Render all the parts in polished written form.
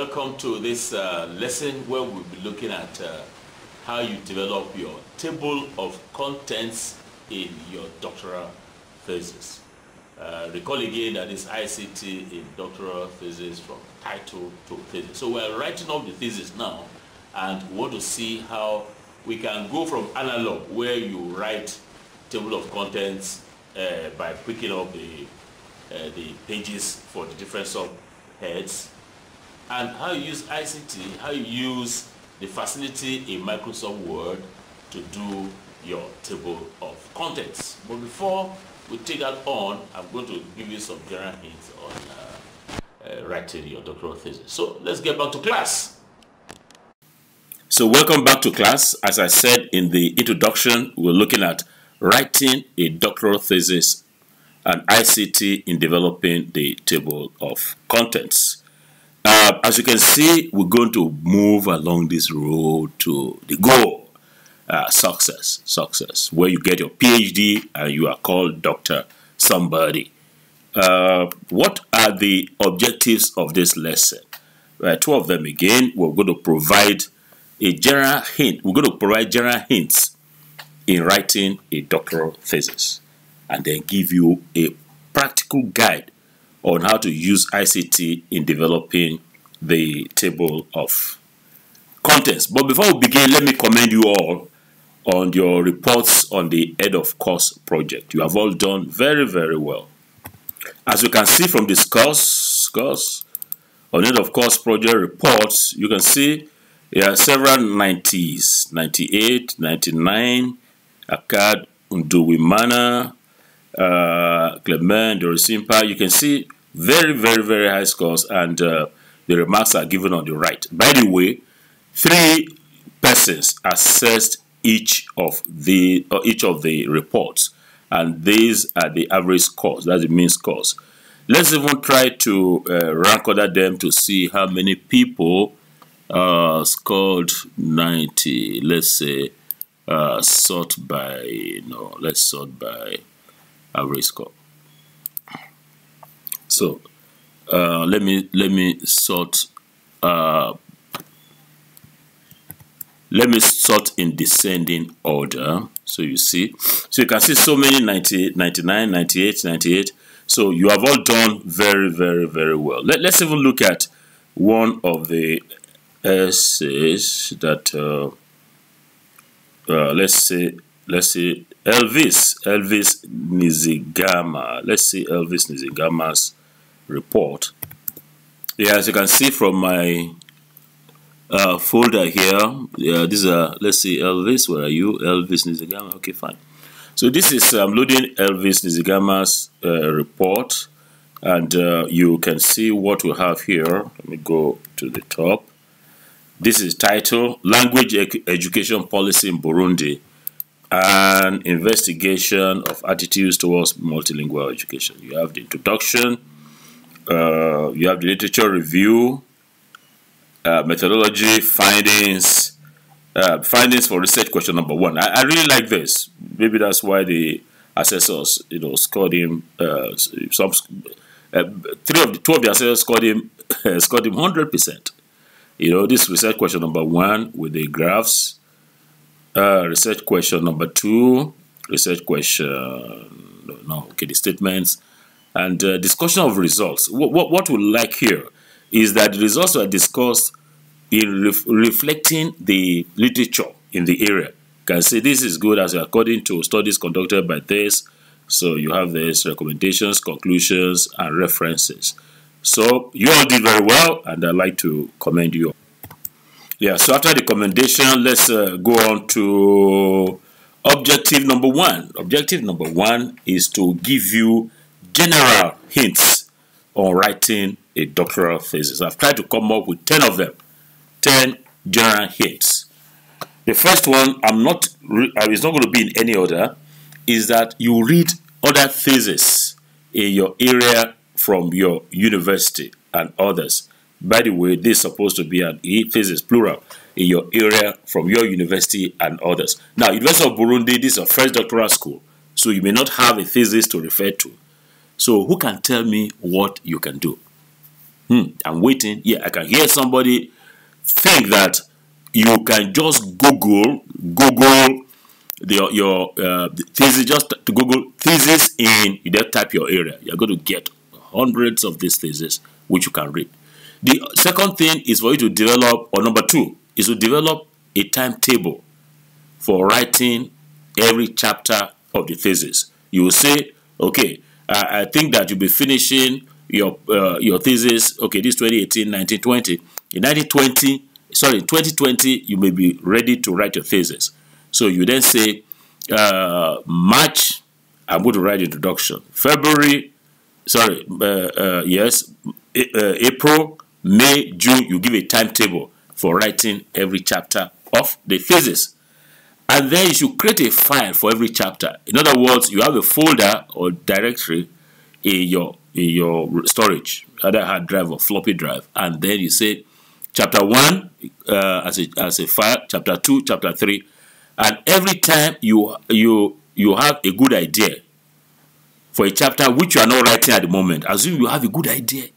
welcome to this lesson where we'll be looking at how you develop your table of contents in your doctoral thesis. Recall again that it's ICT in doctoral thesis from title to thesis. So we're writing up the thesis now, and we want to see how we can go from analog, where you write table of contents by picking up the pages for the different subheads, and how you use ICT, how you use the facility in Microsoft Word to do your table of contents. But before we take that on, I'm going to give you some general hints on writing your doctoral thesis. So let's get back to class. So welcome back to class. As I said in the introduction, we're looking at writing a doctoral thesis and ICT in developing the table of contents. As you can see, we're going to move along this road to the goal, success, where you get your PhD and you are called Dr. Somebody. What are the objectives of this lesson? Two of them again. We're going to provide a general hint. We're going to provide general hints in writing a doctoral thesis, and then give you a practical guide on how to use ICT in developing the table of contents. But before we begin, let me commend you all on your reports on the End of Course project. You have all done very, very well. As you can see from this course on End of Course project reports, you can see there are several 90s, 98, 99, Akkad, Nduwimana, Clement, Dorisimpa. You can see very, very, very high scores, and the remarks are given on the right. By the way, 3 persons assessed each of the reports, and these are the average scores. That's the mean scores. Let's even try to rank order them to see how many people scored 90. Let's say sort by let's sort by average score. So let me sort in descending order. So you see, so you can see so many 90, 99, 98, 98. So you have all done very, very, very well. Let's even look at one of the essays that let's say Elvis Nizigama. Let's see Elvis Nizigama's report. Yeah, as you can see from my folder here, these are, let's see, Elvis. Where are you? Elvis Nizigama. Okay, fine. So this is loading Elvis Nizigama's report, and you can see what we have here. Let me go to the top. This is title: Language Education Policy in Burundi, an investigation of attitudes towards multilingual education. You have the introduction, you have the literature review, methodology, findings for research question number 1. I really like this. Maybe that's why the assessors, scored him. Two of the assessors scored him 100%. This research question number 1 with the graphs. Research question number 2, research question, the statements, and discussion of results. What we like here is that the results are discussed in reflecting the literature in the area. You can say this is good as according to studies conducted by this. So you have this recommendations, conclusions, and references. So you all did very well, and I'd like to commend you. Yeah, so after the commendation, let's go on to objective number 1. Objective number 1 is to give you general hints on writing a doctoral thesis. I've tried to come up with 10 of them, 10 general hints. The first one, it's not going to be in any order, is that you read other theses in your area from your university and others. By the way, this is supposed to be an thesis, plural, in your area from your university and others. Now, University of Burundi, this is a first doctoral school, so you may not have a thesis to refer to. So who can tell me what you can do? I'm waiting. Yeah, I can hear somebody think that you can just Google your thesis, just to Google thesis in, you then type your area. You're going to get hundreds of these theses which you can read. The second thing is for you to develop, or number two, is to develop a timetable for writing every chapter of the thesis. You will say, okay, I think that you'll be finishing your thesis, okay, this 2018, 1920. In 2020, you may be ready to write your thesis. So you then say, March, I'm going to write introduction. February, April, May, June, you give a timetable for writing every chapter of the thesis. And then you should create a file for every chapter. In other words, you have a folder or directory in your storage, either hard drive or floppy drive, and then you say chapter 1 as a file, chapter 2, chapter 3, and every time you have a good idea for a chapter which you are not writing at the moment. Assume you have a good idea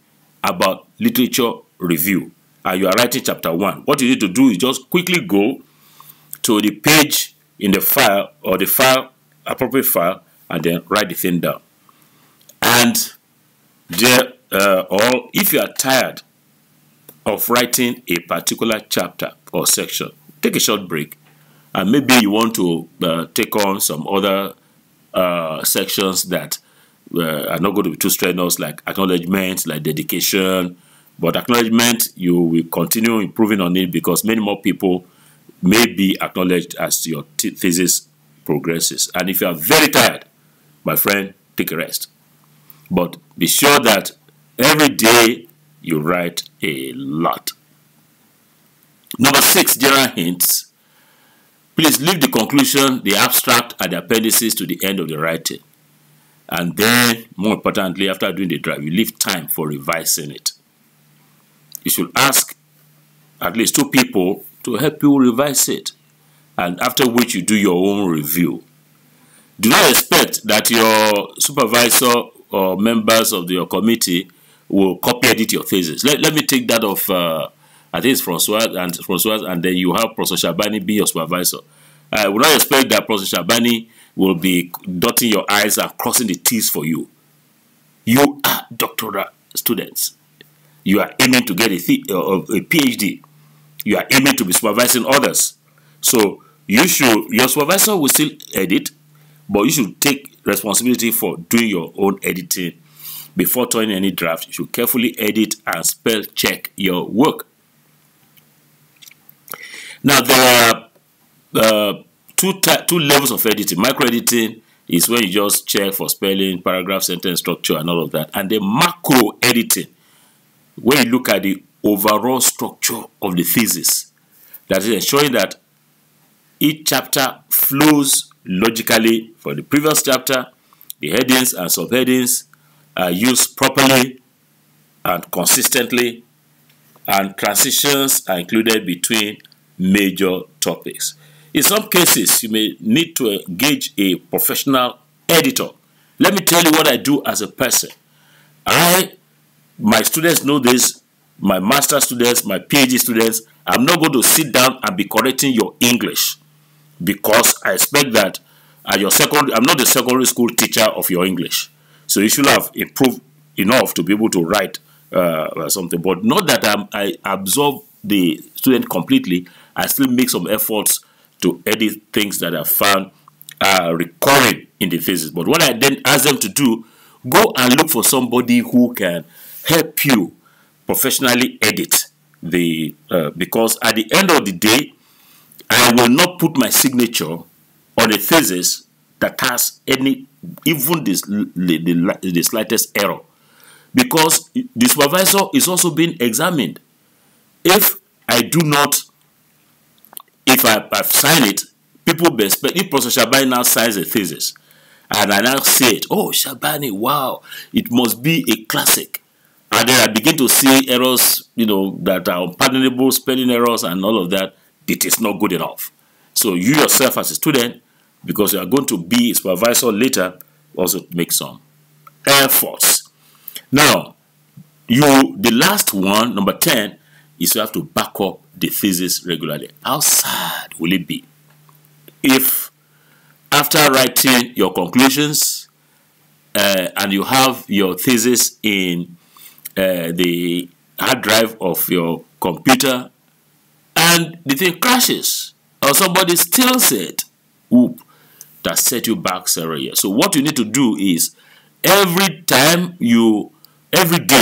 about literature review and you are writing chapter 1. What you need to do is just quickly go to the page in the file, or the file, appropriate file, and then write the thing down. And there, or if you are tired of writing a particular chapter or section, take a short break, and maybe you want to take on some other sections that are not going to be too strenuous, like acknowledgement, like dedication. But acknowledgement, you will continue improving on it because many more people may be acknowledged as your thesis progresses. And if you are very tired, my friend, take a rest. But be sure that every day you write a lot. Number 6, general hints. Please leave the conclusion, the abstract, and the appendices to the end of the writing. And then, more importantly, after doing the draft, you leave time for revising it. You should ask at least 2 people to help you revise it, and after which you do your own review. Do not expect that your supervisor or members of your committee will copy edit your thesis. Let me take that of I think it's Francois, and then you have Professor Shabani be your supervisor. I would not expect that Professor Shabani will be dotting your I's and crossing the T's for you. You are doctoral students. You are aiming to get a PhD. You are aiming to be supervising others. So your supervisor will still edit, but you should take responsibility for doing your own editing. Before turning any draft, you should carefully edit and spell check your work. Now, there are two levels of editing. Micro editing is when you just check for spelling, paragraph, sentence structure, and all of that. And the macro editing, where you look at the overall structure of the thesis. That is ensuring that each chapter flows logically for the previous chapter. The headings and subheadings are used properly and consistently, and transitions are included between major topics. In some cases, you may need to engage a professional editor. Let me tell you what I do as a person. My students know this, my master students, my PhD students. I'm not going to sit down and be correcting your English, because I expect that at your I'm not the secondary school teacher of your English. So you should have improved enough to be able to write something. But not that I absorb the student completely. I still make some efforts to edit things that I found recurring in the thesis. But what I then ask them to do, go and look for somebody who can help you professionally edit the because at the end of the day, I will not put my signature on a thesis that has even the slightest error, because the supervisor is also being examined. If I do not, if I've signed it, people will expect, if Professor Shabani now signs a thesis, and I now say it, oh, Shabani, wow, it must be a classic. And then I begin to see errors, that are unpardonable, spelling errors and all of that. It is not good enough. So you yourself as a student, because you are going to be a supervisor later, also make some efforts. Now, The last one, number 10, is you have to back up the thesis regularly. How sad will it be if after writing your conclusions and you have your thesis in the hard drive of your computer and the thing crashes or somebody steals it? Whoop, that set you back several years. So what you need to do is every day,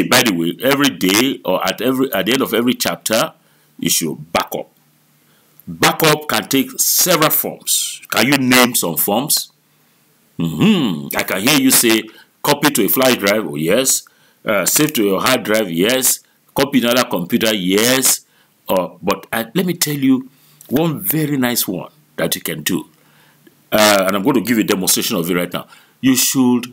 by the way, every day or at the end of every chapter, you should back up. Backup can take several forms. Can you name some forms? I can hear you say copy to a flash drive. Oh yes. Save to your hard drive. Yes. Copy another computer. Yes. But let me tell you one very nice one that you can do. And I'm going to give you a demonstration of it right now. You should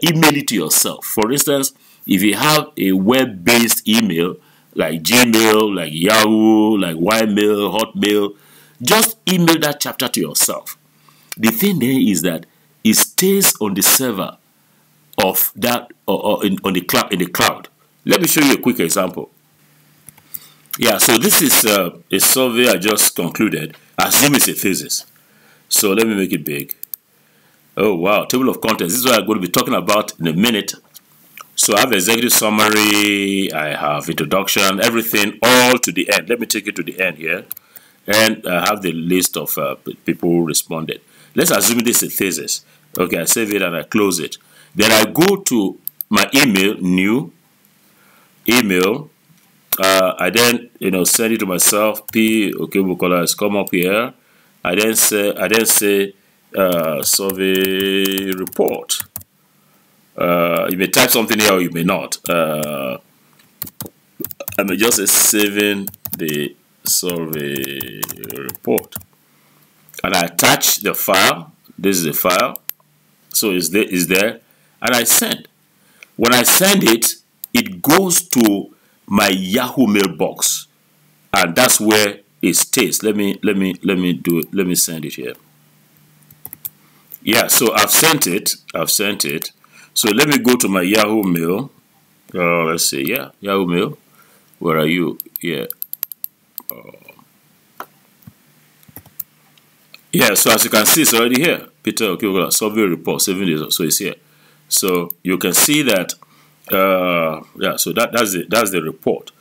email it to yourself. For instance, if you have a web-based email like Gmail, like Yahoo, like Ymail, Hotmail, just email that chapter to yourself. The thing there is that it stays on the server of that in the cloud. Let me show you a quick example. Yeah, so this is a survey I just concluded. Assume it's a thesis. So let me make it big. Oh wow, table of contents. This is what I'm going to be talking about in a minute. So I have executive summary, I have introduction, everything all to the end. Let me take it to the end here. And I have the list of people who responded. Let's assume this is a thesis. Okay, I save it and I close it. Then I go to my email, new email. I then send it to myself. P Okebukola has come up here. I then say survey report. You may type something here or you may not. I may just say saving the survey report. And I attach the file. This is the file. So it's there. And I send. When I send it, it goes to my Yahoo mailbox. And that's where it stays. Let me do it. Let me send it here. Yeah, so I've sent it. So let me go to my Yahoo mail. Let's see. Yeah, Yahoo mail. Where are you? Yeah. Yeah, so as you can see, it's already here. Peter Okebukola, survey report, 7 days. So it's here. So you can see that. Yeah, so that's the report.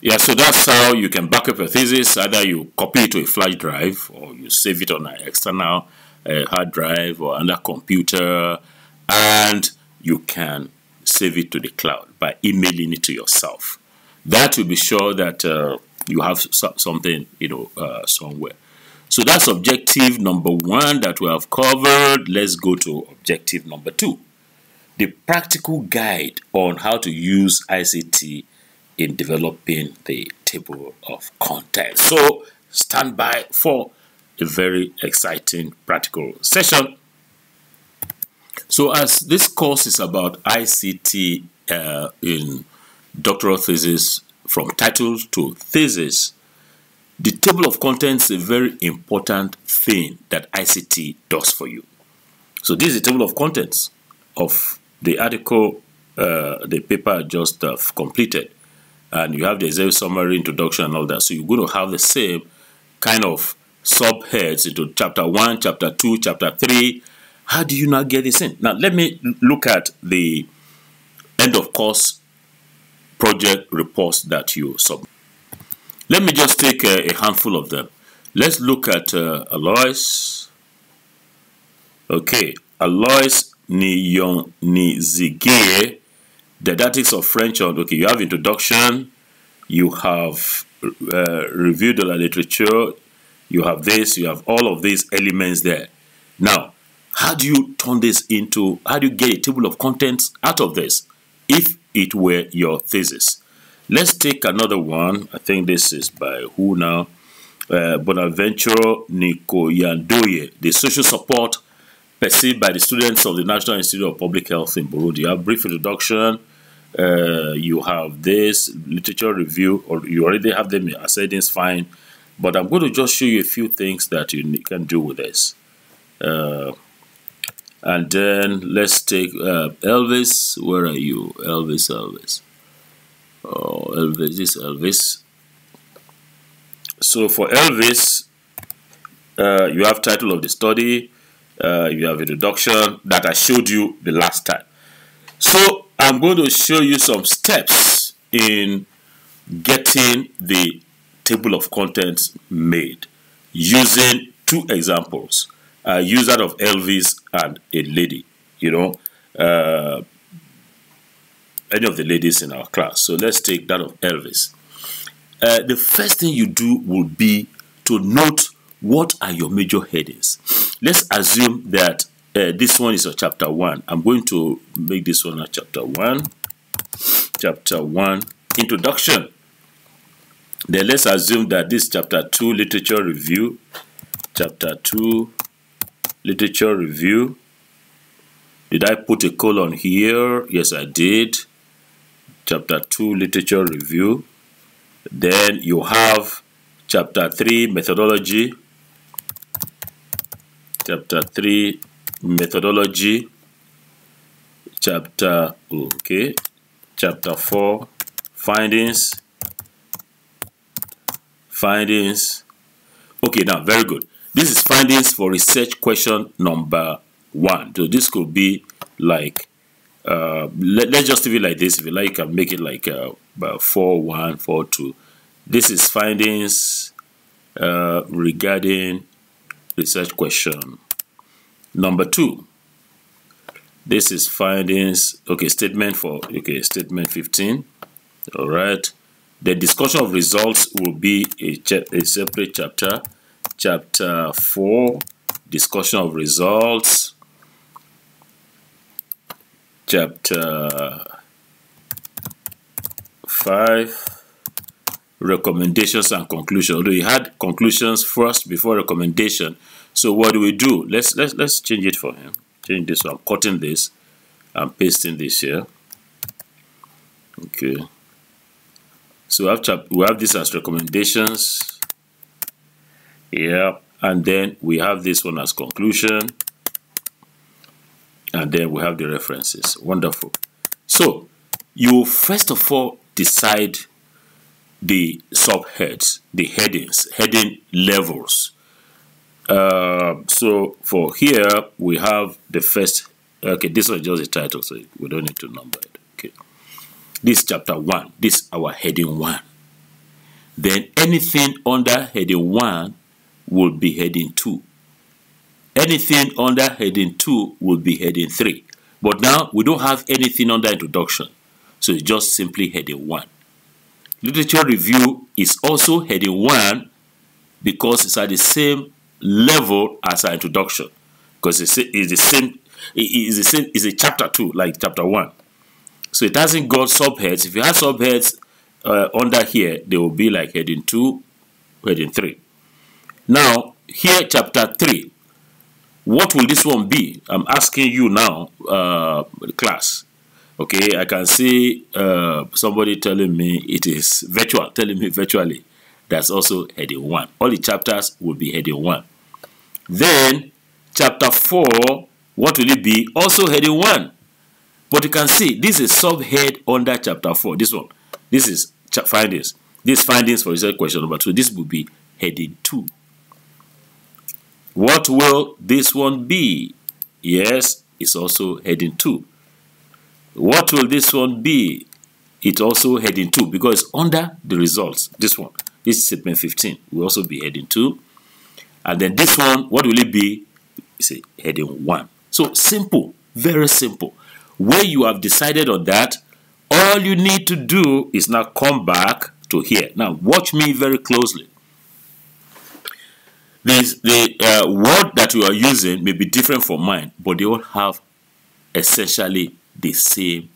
Yeah, so that's how you can back up your thesis. Either you copy it to a flash drive or you save it on an external hard drive or another computer, and you can save it to the cloud by emailing it to yourself. That will be sure that you have something, somewhere. So that's objective number 1 that we have covered. Let's go to objective number 2. The practical guide on how to use ICT in developing the table of contents. So stand by for a very exciting practical session. So as this course is about ICT in doctoral thesis, from title to thesis, the table of contents is a very important thing that ICT does for you. So this is the table of contents of the article, the paper I just completed. And you have the executive summary, introduction, and all that. So you're going to have the same kind of subheads into chapter 1, chapter 2, chapter 3. How do you now get this in? Now, let me look at the end of course project reports that you submit. Let me just take a handful of them. Let's look at Alois. Okay, Alois Niyonizige, Didactics of French. Okay, you have introduction, you have review de la literature, you have this, you have all of these elements there. Now, how do you turn this into, how do you get a table of contents out of this if it were your thesis? Let's take another one. I think this is by who now? Bonaventure Nikoyandoye, the social support perceived by the students of the National Institute of Public Health in Burundi. You have brief introduction. You have this literature review, or you already have them. I said it's fine, but I'm going to just show you a few things that you can do with this. And then let's take Elvis. Where are you? Elvis. Oh, Elvis, this Elvis. So for Elvis, you have title of the study, you have introduction that I showed you the last time. So I'm going to show you some steps in getting the table of contents made using two examples. Use that of Elvis and a lady, you know, any of the ladies in our class. So let's take that of Elvis. The first thing you do would be to note what are your major headings. Let's assume that this one is a chapter 1. I'm going to make this one a chapter 1. Chapter 1, introduction. Then let's assume that this chapter 2, literature review. Chapter 2, literature review. Did I put a colon here? Yes, I did. Chapter 2, literature review. Then you have chapter 3, methodology. Chapter 3, methodology. Chapter 4, findings. Okay, now very good. This is findings for research question number 1. So this could be like let's just leave it like this. If you like, I can make it like 4.1, 4.2. This is findings regarding research question number 2. This is findings. Okay, statement 15. All right. The discussion of results will be a separate chapter. Chapter 4, discussion of results. Chapter 5, recommendations and conclusion. Although you had conclusions first before recommendation. So what do? Let's change it for him. Change this. So I'm cutting this. I'm pasting this here. Okay. So we have this as recommendations. Yeah, and then we have this one as conclusion. And then we have the references. Wonderful. So you first of all decide the subheads, the headings, heading levels. So for here we have the first. Okay, this was just a title, so we don't need to number it. Okay, this is chapter 1. This is our heading 1. Then anything under heading 1 will be heading 2. Anything under heading 2 will be heading 3. But now we don't have anything under introduction, so it's just simply heading 1. Literature review is also heading 1 because it's at the same level as our introduction, because it's a chapter 2 like chapter 1. So it hasn't got subheads. If you have subheads under here, they will be like heading 2, heading 3. Now here chapter 3. What will this one be? I'm asking you now, class. Okay, I can see somebody telling me it is virtual, telling me virtually. That's also heading 1. All the chapters will be heading 1. Then, chapter 4, what will it be? Also heading 1. But you can see, this is subhead under chapter 4. This one. This is findings. This findings for research question number 2. This will be heading 2. What will this one be? Yes, it's also heading 2. What will this one be? It's also heading 2 because under the results, this one, this is statement 15, will also be heading 2. And then this one, what will it be? It's a heading 1. So simple, very simple. Where you have decided on that, all you need to do is now come back to here. Now watch me very closely. The word that you are using may be different from mine, but they all have essentially the same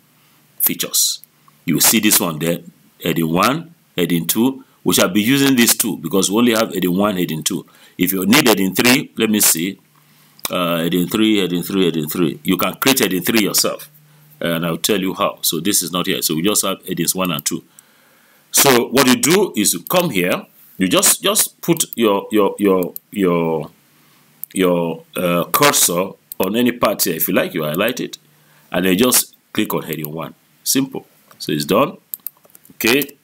features. You will see this one there, heading 1, heading 2. We shall be using these two because we only have heading 1, heading 2. If you need heading 3, let me see. Heading 3, heading 3, heading 3. You can create heading 3 yourself, and I'll tell you how. So this is not here. So we just have headings 1 and 2. So what you do is you come here. You just put your cursor on any part here. If you like, you highlight it, and then just click on heading 1. Simple. So it's done. Okay.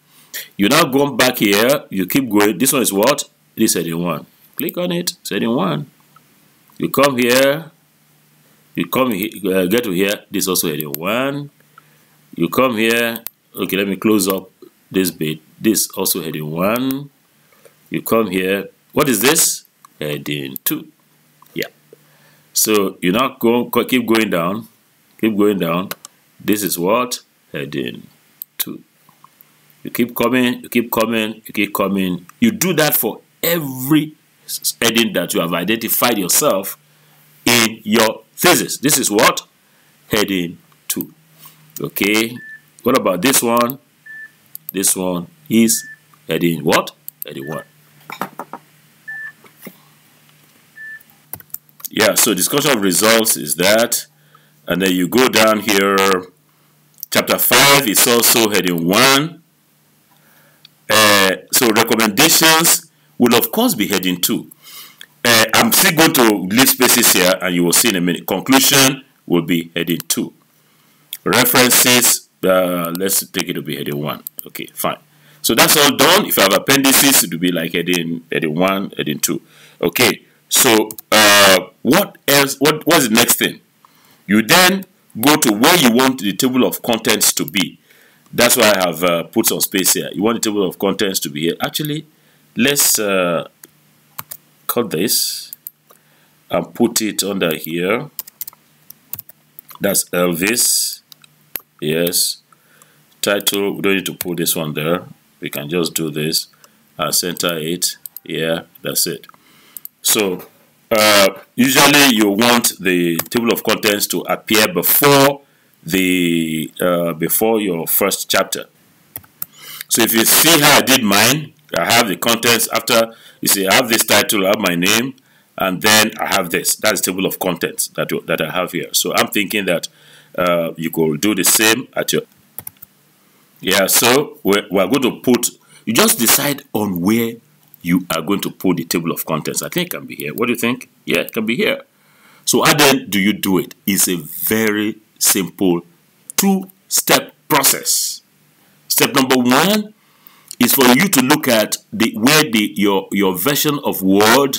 You now go back here. You keep going. This one is what? This heading 1. Click on it. It's heading 1. You come here. You come here. Get to here. This is also heading 1. You come here. Okay, let me close up this bit. This also heading 1. You come here. What is this? Heading 2. Yeah. So you now keep going down. Keep going down. This is what? Heading 2. You keep coming. You keep coming. You keep coming. You do that for every heading that you have identified yourself in your thesis. This is what? Heading 2. Okay. What about this one? This one is heading what? Heading 1. Yeah, so discussion of results is that. And then you go down here. Chapter 5 is also heading 1. So recommendations will of course be heading 2. I'm still going to leave spaces here, and you will see in a minute. Conclusion will be heading 2. References, let's take it to be heading 1. Okay, fine. So that's all done. If you have appendices, it will be like heading 1, heading 2. Okay. So what else? What's the next thing? You then go to where you want the table of contents to be. That's why I have put some space here. You want the table of contents to be here. Actually, let's cut this and put it under here. That's Elvis. Yes. Title, we don't need to put this one there. We can just do this and center it. Yeah, that's it. So usually you want the table of contents to appear before the before your first chapter. So if you see how I did mine, I have the contents after. You see, I have this title, I have my name, and then I have this. That's the table of contents that I have here. So I'm thinking that you could do the same at your. Yeah. So we're going to put. You just decide on where you are going to put the table of contents. I think it can be here. What do you think? Yeah, it can be here. So how then do you do it? It's a very simple 2-step process. Step number 1 is for you to look at your version of Word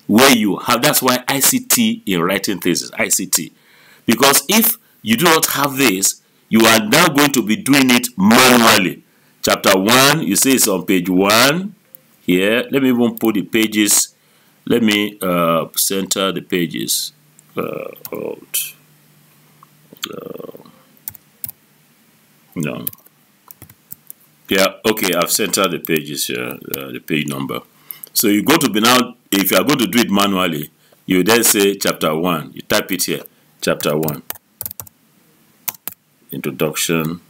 where you have. That's why ICT in writing thesis, ICT. Because if you do not have this, you are now going to be doing it manually. Chapter 1, you say it's on page 1. Here, let me even put the pages. Let me center the pages. No. Yeah, okay, I've centered the pages here, the page number. So you go to be now, if you are going to do it manually, you then say chapter 1. You type it here, chapter 1. Introduction.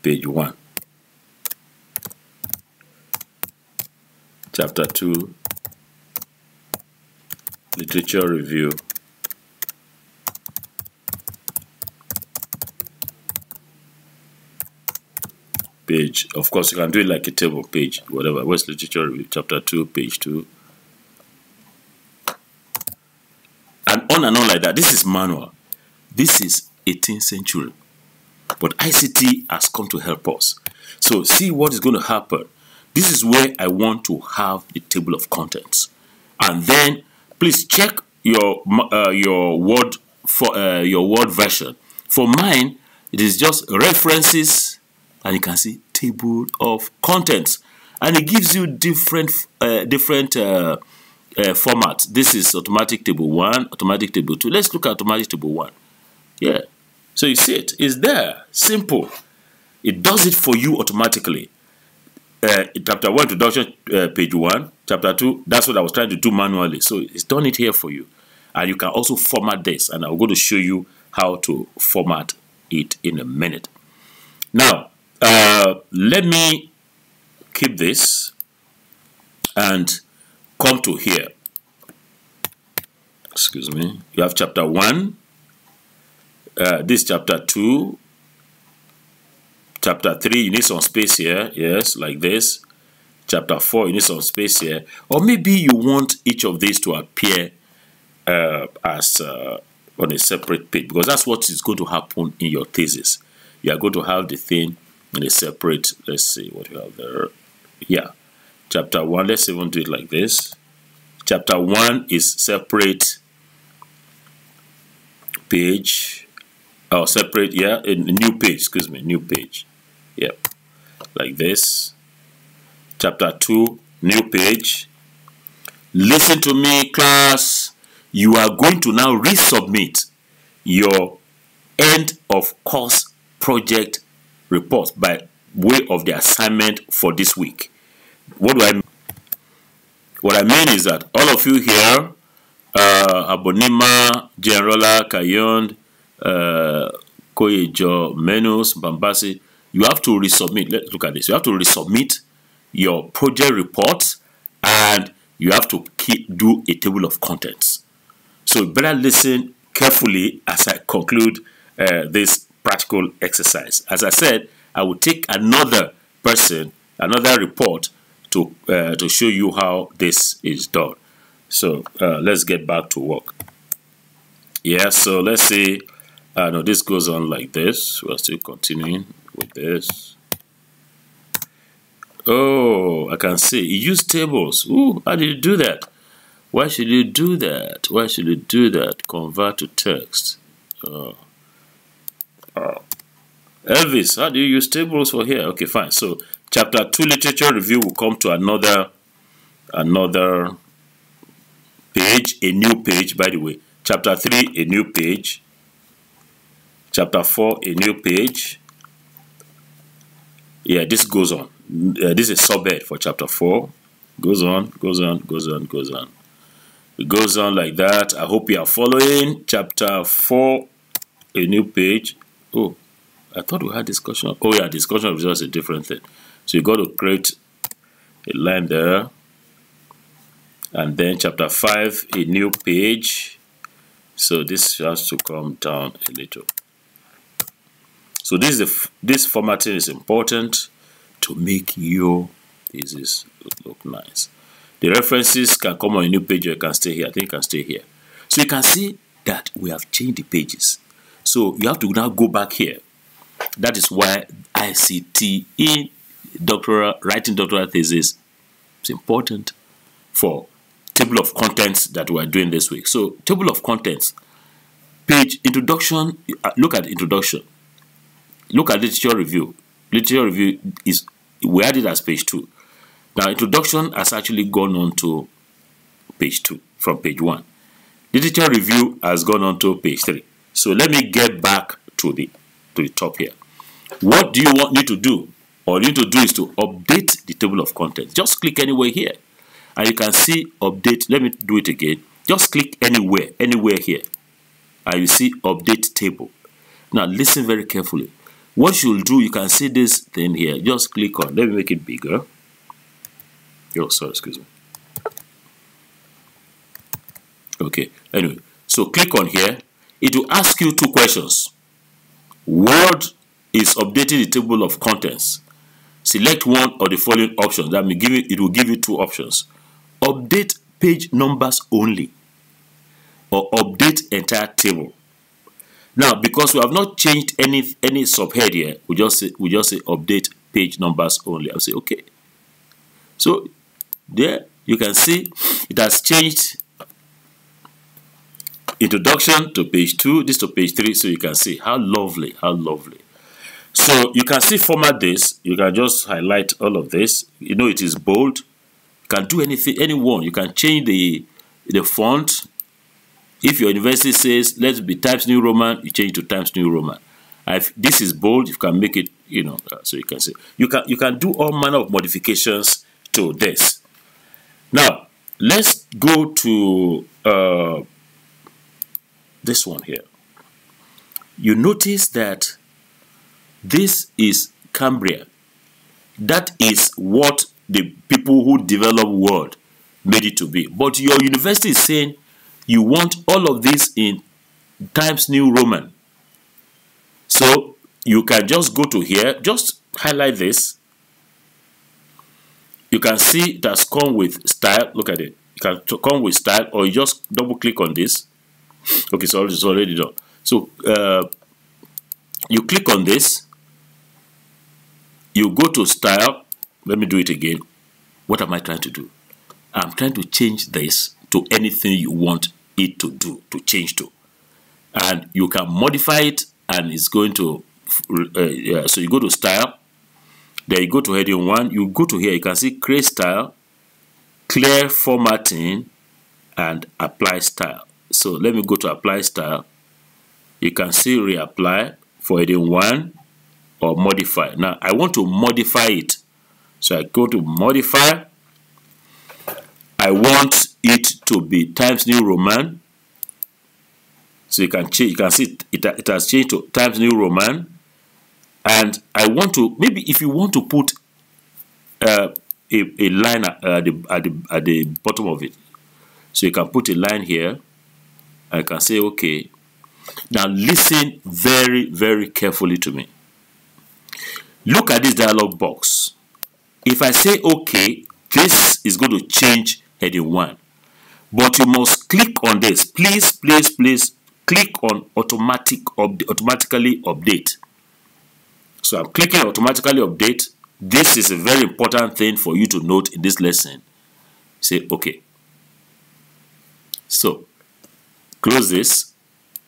Page 1. Chapter 2. Literature review. Page. Of course, you can do it like a table page, whatever. Where's literature review? Chapter 2, page 2. And on like that. This is manual. This is 18th century. But ICT has come to help us. So see what is going to happen. This is where I want to have the table of contents. And then please check your Word version. For mine, it is just references, and you can see table of contents, and it gives you different formats. This is automatic table 1, automatic table 2. Let's look at automatic table 1. Yeah. So you see it. It's there. Simple. It does it for you automatically. Chapter 1, introduction, page 1. Chapter 2, that's what I was trying to do manually. So it's done it here for you. And you can also format this. And I'm going to show you how to format it in a minute. Now, let me keep this and come to here. Excuse me. You have chapter 1. This chapter 2. Chapter 3, you need some space here. Yes, like this. Chapter 4, you need some space here. Or maybe you want each of these to appear as on a separate page, because that's what is going to happen in your thesis. You are going to have the thing in a separate, let's see what you have there. Yeah, chapter 1, let's even do it like this. Chapter 1 is separate page, or separate, yeah, a new page, excuse me, new page. Yeah, like this. Chapter 2, new page. Listen to me, class. You are going to now resubmit your end of course project report by way of the assignment for this week. What do I mean? What I mean is that all of you here, Abonima, Generala, Kayon, Koyejo, Menus, Bambasi, you have to resubmit. Let's look at this. You have to resubmit your project report, and you have to do a table of contents. So you better listen carefully as I conclude this practical exercise. As I said, I will take another person, another report to show you how this is done. So let's get back to work. Yeah, so let's say no, this goes on like this. We're still continuing with this. Oh, I can see you use tables. Ooh, how do you do that? Why should you do that? Why should you do that? Convert to text. Elvis, how do you use tables for here? Okay, fine. So chapter 2 literature review will come to another page, a new page, by the way. Chapter 3, a new page. Chapter 4, a new page. Yeah, this goes on. This is subhead for chapter 4. Goes on, goes on, goes on, goes on. It goes on like that. I hope you are following. Chapter 4, a new page. Oh, I thought we had discussion. Oh yeah, discussion of results is a different thing. So you got to create a line there. And then chapter 5, a new page. So this has to come down a little. So this formatting is important to make your thesis look nice. The references can come on a new page, or you can stay here. I think it can stay here. So you can see that we have changed the pages. So you have to now go back here. That is why ICT in writing doctoral thesis is important for table of contents that we are doing this week. So table of contents, page introduction, look at introduction. Look at literature review. Literature review we had it as page 2. Now introduction has actually gone on to page 2 from page 1. Literature review has gone on to page 3. So let me get back to the top here. What do you want me to do? All you need to do is to update the table of contents. Just click anywhere here. And you can see update. Let me do it again. Just click anywhere here. And you see update table. Now listen very carefully. What you'll do, you can see this thing here. Just click on. Let me make it bigger. Oh, sorry, excuse me. Okay, anyway. So click on here. It will ask you 2 questions. What is updating the table of contents? Select one of the following options. That may it will give you 2 options. Update page numbers only, or update entire table. Now, because we have not changed any subhead here, we just say update page numbers only. I'll say okay. So there you can see it has changed introduction to page 2, this to page 3. So you can see how lovely, how lovely. So you can see format this. You can just highlight all of this. You know it is bold. You can do anything, anyone. You can change the font. If your university says let's be Times New Roman, you change to Times New Roman. If this is bold, you can make it, you know, so you can see you can do all manner of modifications to this. Now let's go to this one here. You notice that this is Cambria. That is what the people who develop Word made it to be. But your university is saying you want all of this in Times New Roman. So you can just go to here, just highlight this. You can see it has come with style. Look at it. You can come with style, or you just double click on this. Okay, so it's already done. So you click on this. You go to style. Let me do it again. What am I trying to do? I'm trying to change this to anything you want it to do, to change to. And you can modify it, and it's going to, so you go to style. Then you go to heading 1. You go to here. You can see create style, clear formatting, and apply style. So let me go to apply style. You can see reapply for heading 1 or modify. Now I want to modify it. So I go to modify. I want it to be Times New Roman. So you can change. You can see it has changed to Times New Roman. And I want to, maybe if you want to put a line at the bottom of it, so you can put a line here. I can say okay. Now listen very, very carefully to me. Look at this dialog box. If I say okay, this is going to change heading 1. But you must click on this. Please, please, please click on automatically update. So I'm clicking automatically update. This is a very important thing for you to note in this lesson. Say okay. So close this.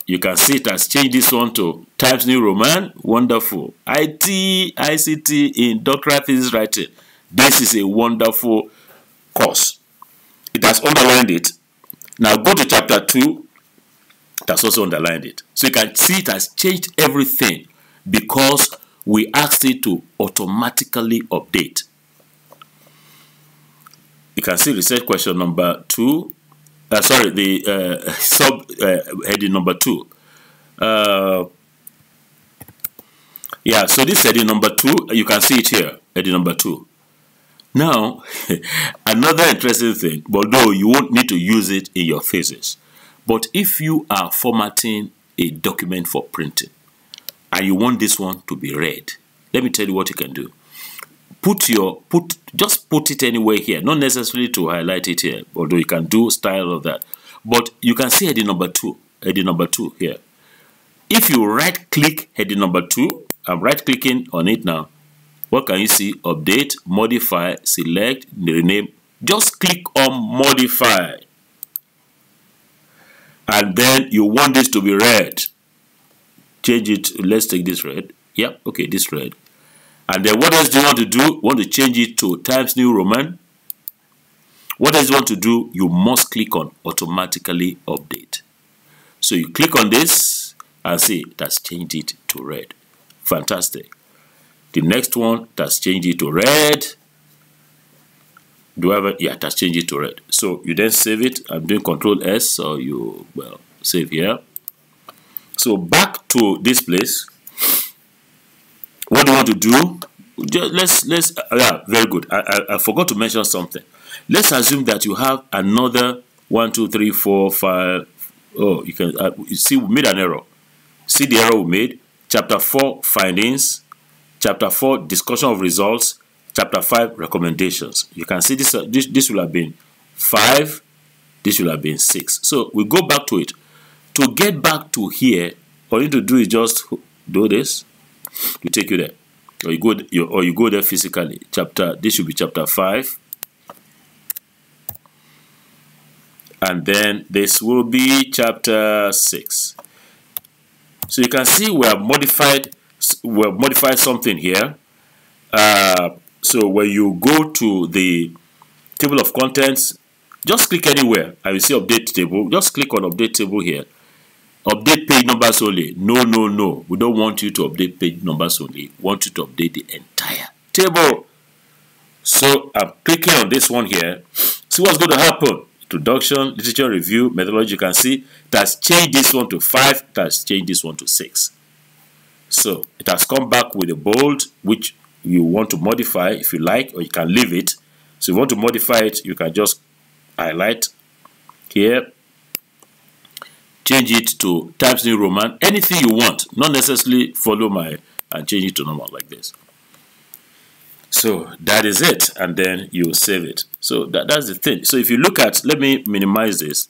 You can see it has changed this one to Times New Roman. Wonderful. ICT in Doctoral Thesis Writing. This is a wonderful course. It has underlined it. Now go to chapter 2. It has also underlined it. So you can see it has changed everything because we asked it to automatically update. You can see research question number 2. Sorry, the sub heading number 2. Yeah, so this heading number 2, you can see it here, heading number 2. Now, another interesting thing, although you won't need to use it in your thesis, but if you are formatting a document for printing and you want this one to be read, let me tell you what you can do. Just put it anywhere here, not necessarily to highlight it here, although you can do style of that. But you can see heading number 2, here. If you right click heading number 2, I'm right clicking on it now. What can you see? Update, modify, select, rename. Just click on modify. And then you want this to be red. Change it. Let's take this red. Yep, okay, this red. And then what else do you want to do? You want to change it to Times New Roman. What else do you want to do? You must click on automatically update. So you click on this and see that's changed it to red. Fantastic. The next one, that's changed it to red. Do I have it? Yeah, that's changed it to red. So you then save it. I'm doing Control S, so you save here. So back to this place. What do you want to do? Let's yeah, very good. I forgot to mention something. Let's assume that you have another 1, 2, 3, 4, 5. Oh, you can you see we made an error. See the error we made. Chapter 4 findings. Chapter 4 discussion of results. Chapter 5 recommendations. You can see this. This will have been 5. This will have been 6. So we go back to it. To get back to here, all you need to do is just do this. To take you there, or you go there physically. This should be chapter 5, and then this will be chapter 6. So you can see we have modified something here. So when you go to the table of contents, just click anywhere and you see update table. Just click on update table here. Update page numbers only. No. We don't want you to update page numbers only. We want you to update the entire table. So I'm clicking on this one here. See what's going to happen. Introduction, literature review, methodology. You can see it has changed this one to 5. It has changed this one to 6. So it has come back with a bold, which you want to modify if you like, or you can leave it. So if you want to modify it, you can just highlight here. Change it to Times New Roman, anything you want, not necessarily follow and change it to normal like this. So that is it, and then you save it. So that's the thing. So if you look at, let me minimize this.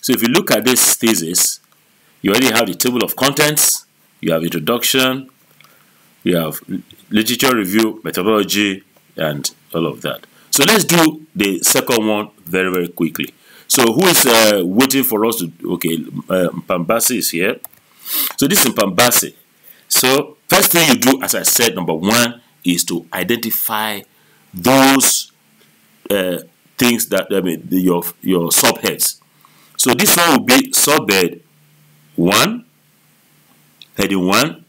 So if you look at this thesis, you already have the table of contents, you have introduction, you have literature review, methodology, and all of that. So let's do the second one very, very quickly. So who is waiting for us to, okay, Mpambasi is here. So this is Mpambasi. So first thing you do, as I said, number one, is to identify those things that, I mean, your subheads. So this one will be subhead 1, heading 1.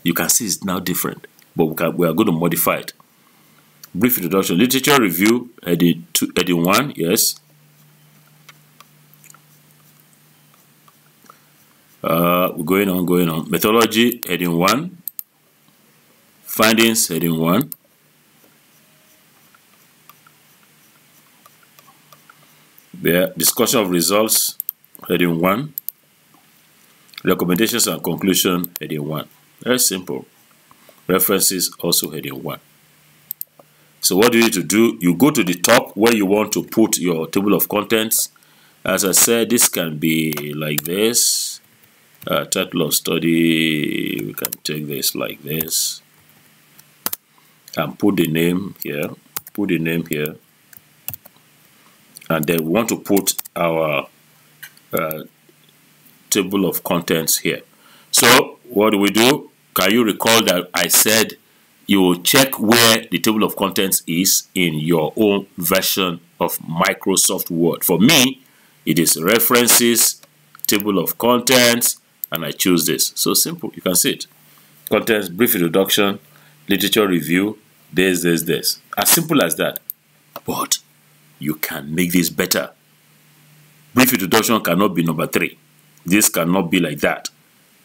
You can see it's now different, but we are going to modify it. Brief introduction, literature review, heading 1, yes. We're going on. Methodology, heading 1. Findings, heading 1. There, discussion of results, heading 1. Recommendations and conclusion, heading 1. Very simple. References, also heading 1. So what do you need to do? You go to the top where you want to put your table of contents. As I said, this can be like this. Title of study, we can take this like this. And put the name here. Put the name here. And then we want to put our table of contents here. So what do? Can you recall that I said you will check where the table of contents is in your own version of Microsoft Word? For me, it is references, table of contents, and I choose this. So simple, you can see it. Contents, brief introduction, literature review, this. As simple as that. But you can make this better. Brief introduction cannot be number 3. This cannot be like that.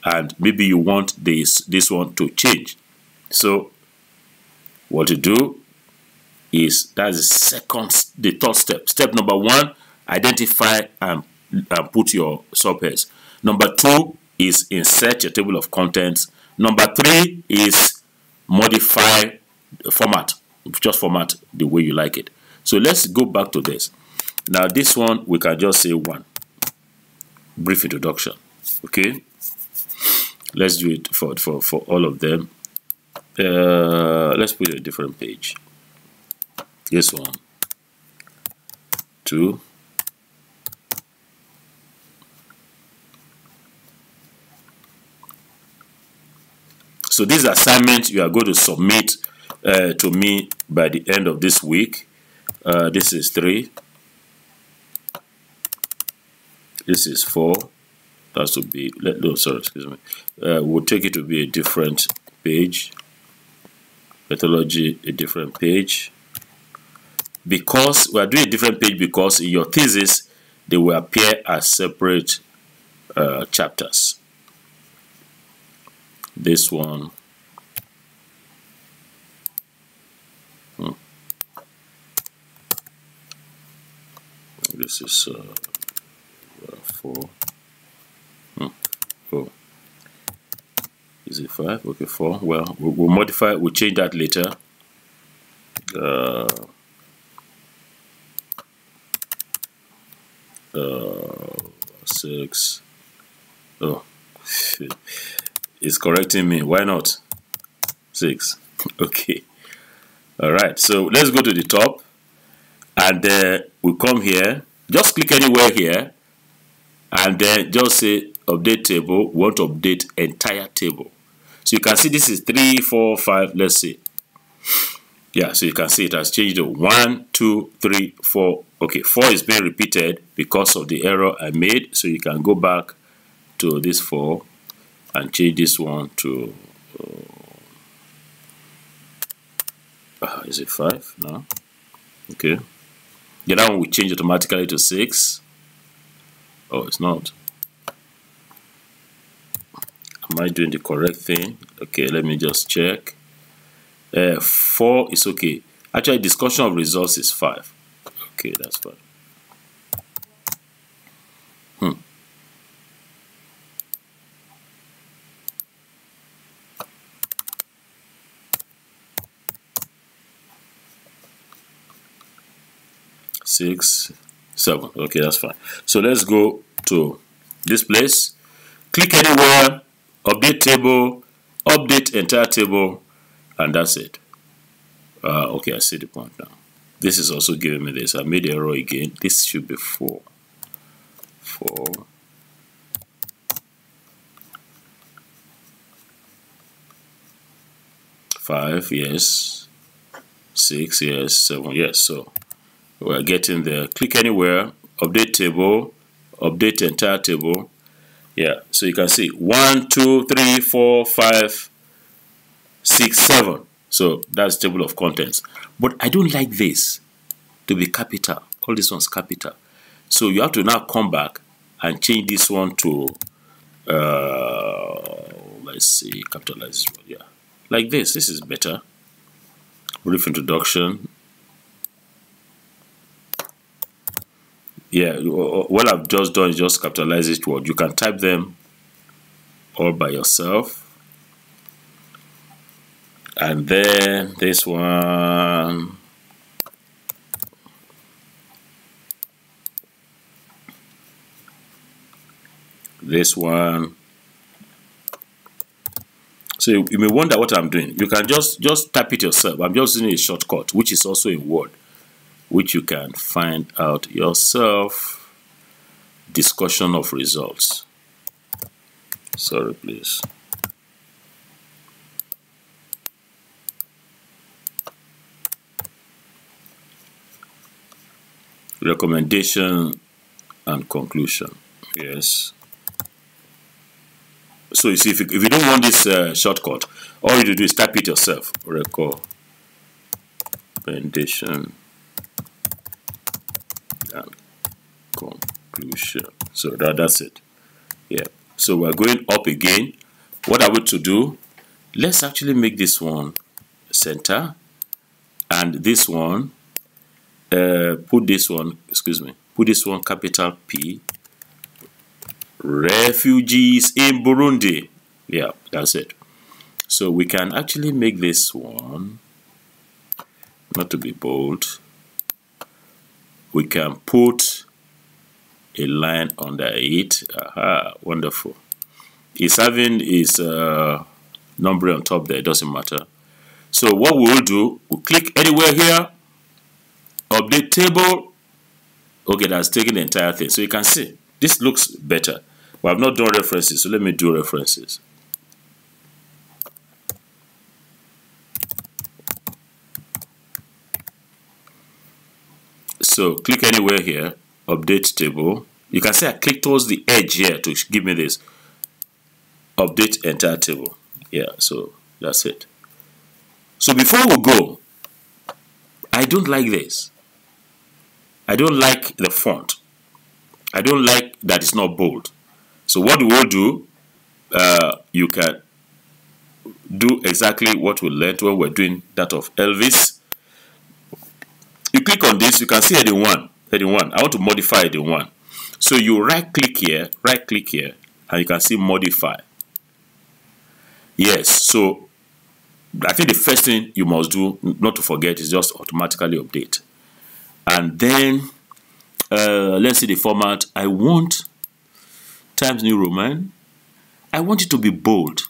And maybe you want this one to change. So what you do is, that's the third step. Step number 1, identify and put your subheads. Number 2 is insert your table of contents. Number 3 is modify the format. Just format the way you like it. So let's go back to this. Now this one, we can just say 1. Brief introduction. Okay. Let's do it for all of them. Let's put a different page. This one. 2. So this assignment you are going to submit to me by the end of this week. This is 3. This is 4. That should be, no, sorry, excuse me. We'll take it to be a different page. Methodology, a different page. Because we are doing a different page because in your thesis, they will appear as separate chapters. This one. This is 4. 4. Is it 5? Okay, 4. Well, we'll modify. We'll change that later. 6. Oh, it's correcting me. Why not? 6. Okay. All right. So let's go to the top, and we come here. Just click anywhere here, and then just say update table. We want to update entire table. So you can see this is 3, 4, 5. Let's see. Yeah, so you can see it has changed to 1, 2, 3, 4. Okay, 4 is being repeated because of the error I made. So you can go back to this 4 and change this one to is it 5 now? Okay. The other one will change automatically to 6. Oh, it's not. Am I doing the correct thing? Okay, let me just check. 4 is okay. Actually, discussion of results is 5. Okay, that's fine. 6, 7. Okay, that's fine. So let's go to this place. Click anywhere, update table, update entire table, and that's it. Okay, I see the point now. This is also giving me this. I made the error again. This should be 4. 4. 5, yes. 6, yes. 7, yes. So we're getting there. Click anywhere, update table, update entire table. Yeah, so you can see 1, 2, 3, 4, 5, 6, 7. So that's table of contents. But I don't like this to be capital. All this one's capital. So you have to now come back and change this one to let's see, capitalize. Yeah, like this. This is better. Brief introduction. Yeah, what I've just done is just capitalize each word. You can type them all by yourself. And then this one. This one. So you may wonder what I'm doing. You can just type it yourself. I'm just using a shortcut, which is also in Word, which you can find out yourself. Discussion of results. Sorry, please. Recommendation and conclusion. Yes. So you see, if you don't want this shortcut, all you do is type it yourself. Recommendation and conclusion. So that's it. Yeah. So we're going up again. What are we to do? Let's actually make this one center, and this one put this one capital P. Refugees in Burundi. Yeah, that's it. So we can actually make this one not to be bold. We can put a line under it. Aha, wonderful. It's having its number on top there. It doesn't matter. So what we will do, we'll click anywhere here, update table. Okay, that's taking the entire thing. So you can see this looks better. But I've not done references, so let me do references. So click anywhere here, update table. You can see I click towards the edge here to give me this. Update entire table. Yeah, so that's it. So before we go, I don't like this. I don't like the font. I don't like that it's not bold. So what we will do, you can do exactly what we learned when we're doing that of Elvis. You click on this, you can see heading 1. Heading 1. I want to modify heading 1. So you right click here, and you can see modify. Yes, so I think the first thing you must do, not to forget, is just automatically update. And then, let's see the format. I want Times New Roman. I want it to be bold.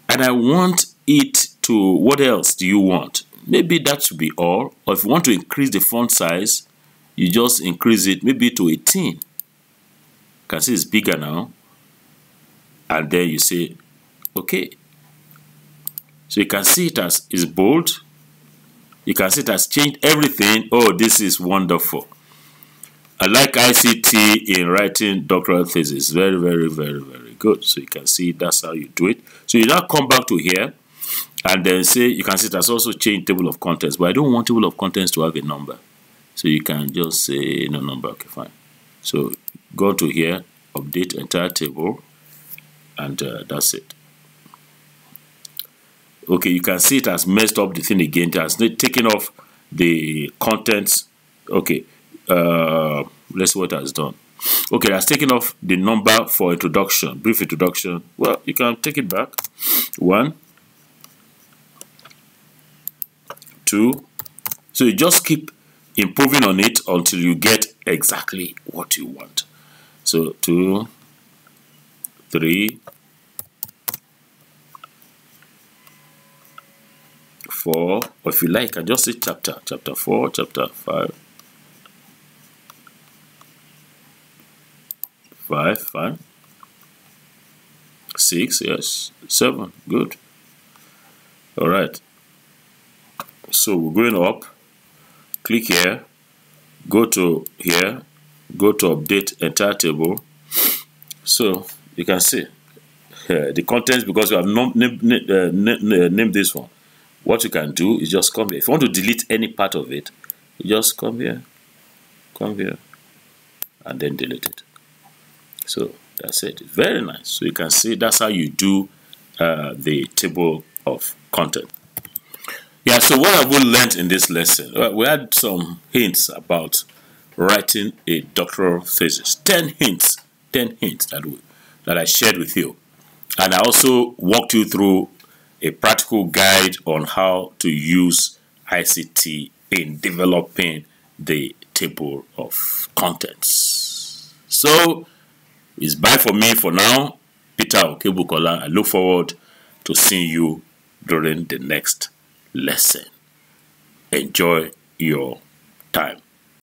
And I want it to, what else do you want? Maybe that should be all. Or if you want to increase the font size, you just increase it maybe to 18. You can see it's bigger now. And then you say, okay. So you can see it as is bold. You can see it has changed everything. Oh, this is wonderful. I like ICT in writing doctoral thesis. Very, very, very, very good. So you can see that's how you do it. So you now come back to here and then say, you can see it has also changed table of contents, but I don't want table of contents to have a number. So you can just say no number. Okay, fine. So go to here, update entire table, and that's it. Okay, you can see it has messed up the thing again. It has taken off the contents. Okay. Let's see what it has done. Okay, that's taken off the number for introduction, brief introduction. Well, you can take it back. 1, 2. So you just keep improving on it until you get exactly what you want. So 2, 3, 4, or if you like, I just say chapter 4, chapter 5, 6, yes, 7, good. All right. So we're going up, click here, go to here, go to update entire table. So you can see the contents, because we have named this one. What you can do is just come here. If you want to delete any part of it, you just come here, and then delete it. So that's it. It's very nice. So you can see that's how you do the table of content. Yeah, so what have we learned in this lesson? Well, we had some hints about writing a doctoral thesis. 10 hints that I shared with you. And I also walked you through a practical guide on how to use ICT in developing the table of contents. So it's bye for me for now. Peter Okebukola. I look forward to seeing you during the next lesson. Enjoy your time.